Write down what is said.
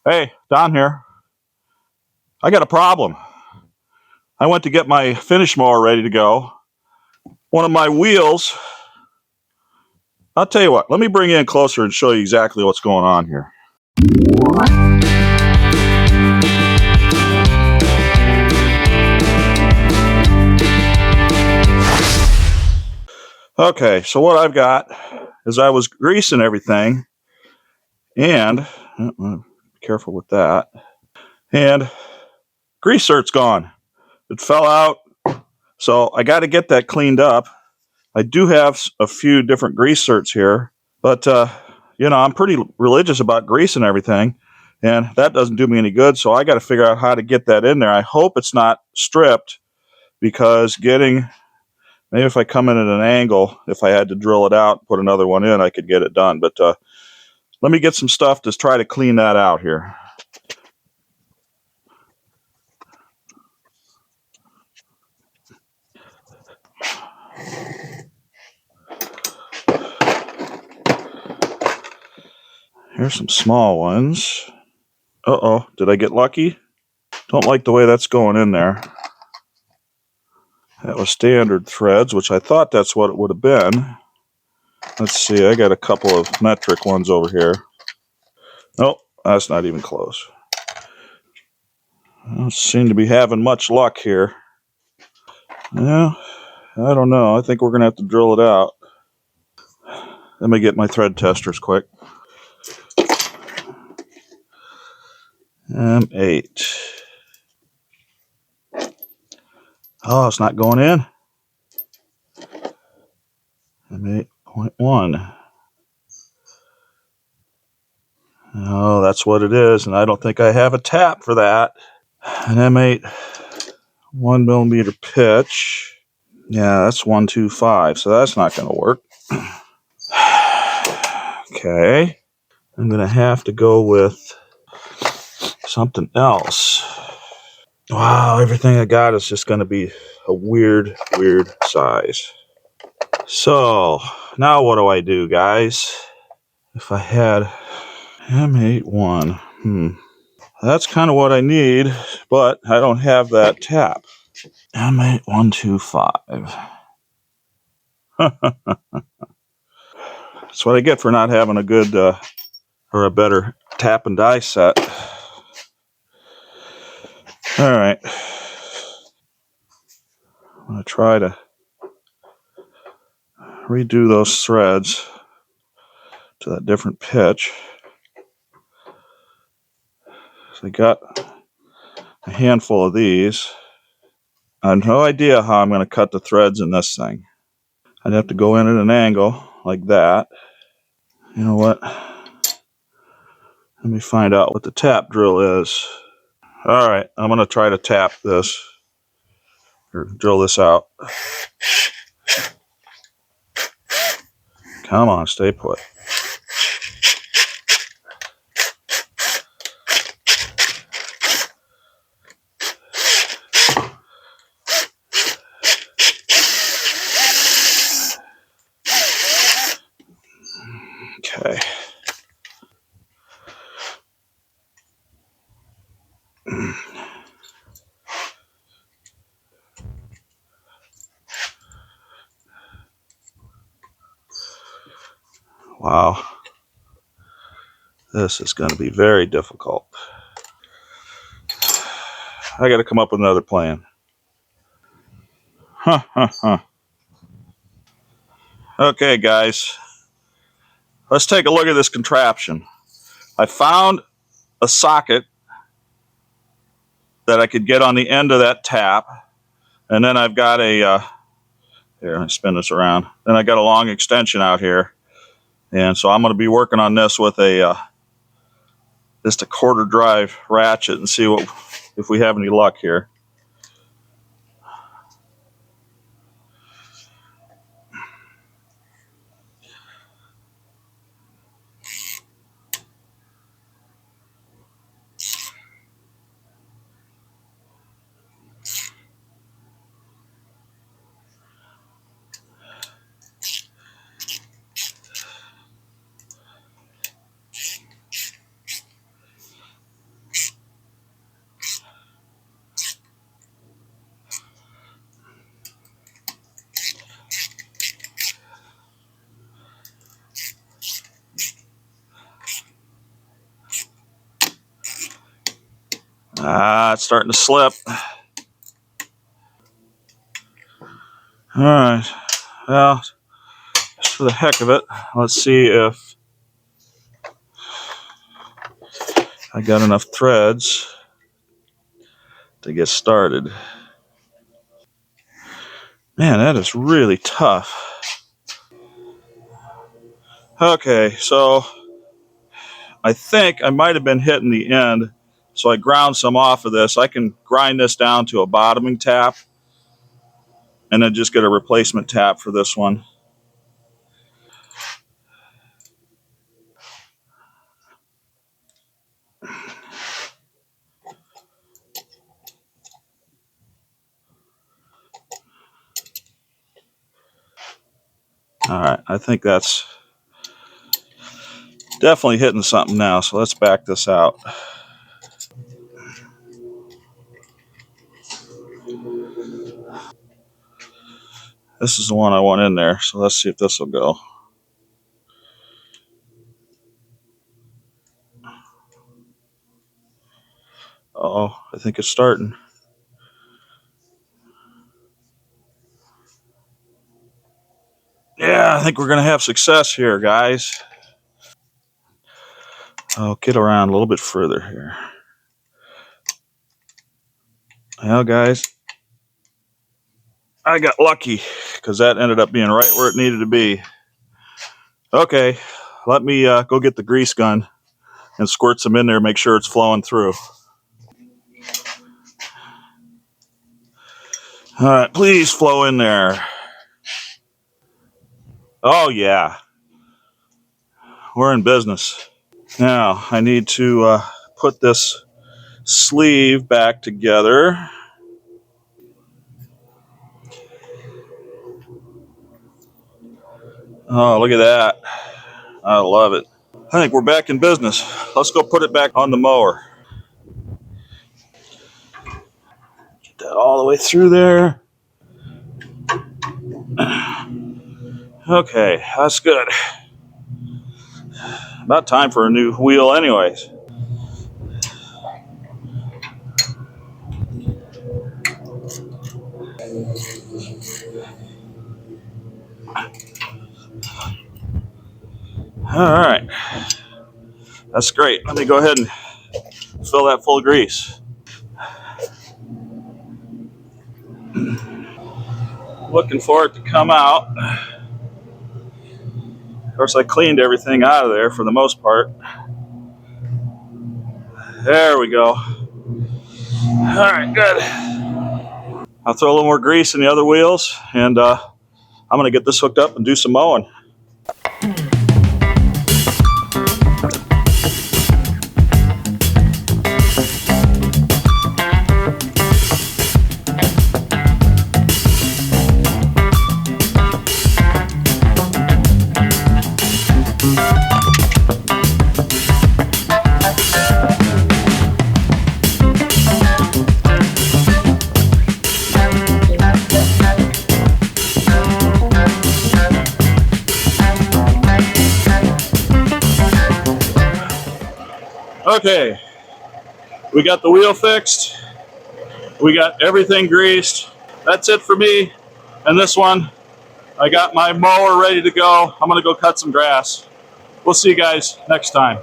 Hey, Don here. I got a problem. I went to get my finish mower ready to go. One of my wheels, I'll tell you what, let me bring you in closer and show you exactly what's going on here. Okay, so what I've got is I was greasing everything, and be careful with that. And grease zert's gone. It fell out, so I got to get that cleaned up. I do have a few different grease zerts here, but I'm pretty religious about grease and everything, and that doesn't do me any good. So I got to figure out how to get that in there. I hope it's not stripped, because maybe if I come in at an angle, if I had to drill it out, put another one in, I could get it done. But let me get some stuff to try to clean that out here. Here's some small ones. Uh-oh, did I get lucky? Don't like the way that's going in there. That was standard threads, which I thought that's what it would have been. Let's see, I got a couple of metric ones over here. Nope, that's not even close. I don't seem to be having much luck here. Yeah, I don't know. I think we're going to have to drill it out. Let me get my thread testers quick. M8. Oh, it's not going in. M8.1. Oh, that's what it is, and I don't think I have a tap for that. An M8 1mm pitch. Yeah, that's 125, so that's not going to work. Okay, I'm going to have to go with something else. Wow, everything I got is just going to be a weird size. So, now what do I do, guys? If I had M81, that's kind of what I need, but I don't have that tap. M8125. That's what I get for not having a good or a better tap and die set. All right. I'm going to try to redo those threads to that different pitch. So I got a handful of these. I have no idea how I'm going to cut the threads in this thing. I'd have to go in at an angle like that. You know what? Let me find out what the tap drill is. All right, I'm going to try to tap this, or drill this out. Come on, stay put. Okay. Wow. This is going to be very difficult. I got to come up with another plan. Okay, guys. Let's take a look at this contraption. I found a socket that I could get on the end of that tap, and then I've got a here, let me spin this around. Then I got a long extension out here, and so I'm going to be working on this with just a quarter drive ratchet and see if we have any luck here. It's starting to slip. All right. Well, just for the heck of it, let's see if I got enough threads to get started. Man, that is really tough. Okay, so I think I might have been hitting the end, so I ground some off of this. I can grind this down to a bottoming tap and then just get a replacement tap for this one. All right, I think that's definitely hitting something now, so let's back this out. This is the one I want in there, so let's see if this will go. Uh-oh, I think it's starting. Yeah, I think we're going to have success here, guys. I'll get around a little bit further here. Well, guys, I got lucky because that ended up being right where it needed to be. Okay, let me go get the grease gun and squirt some in there, make sure it's flowing through. All right, please flow in there. Oh, yeah. We're in business. Now, I need to put this sleeve back together. Oh, look at that. I love it. I think we're back in business. Let's go put it back on the mower. Get that all the way through there. Okay, that's good. About time for a new wheel anyways. All right. That's great. Let me go ahead and fill that full of grease. Looking for it to come out. Of course, I cleaned everything out of there for the most part. There we go. All right, good. I'll throw a little more grease in the other wheels, and I'm going to get this hooked up and do some mowing. Okay, we got the wheel fixed. We got everything greased. That's it for me. And this one, I got my mower ready to go. I'm going to go cut some grass. We'll see you guys next time.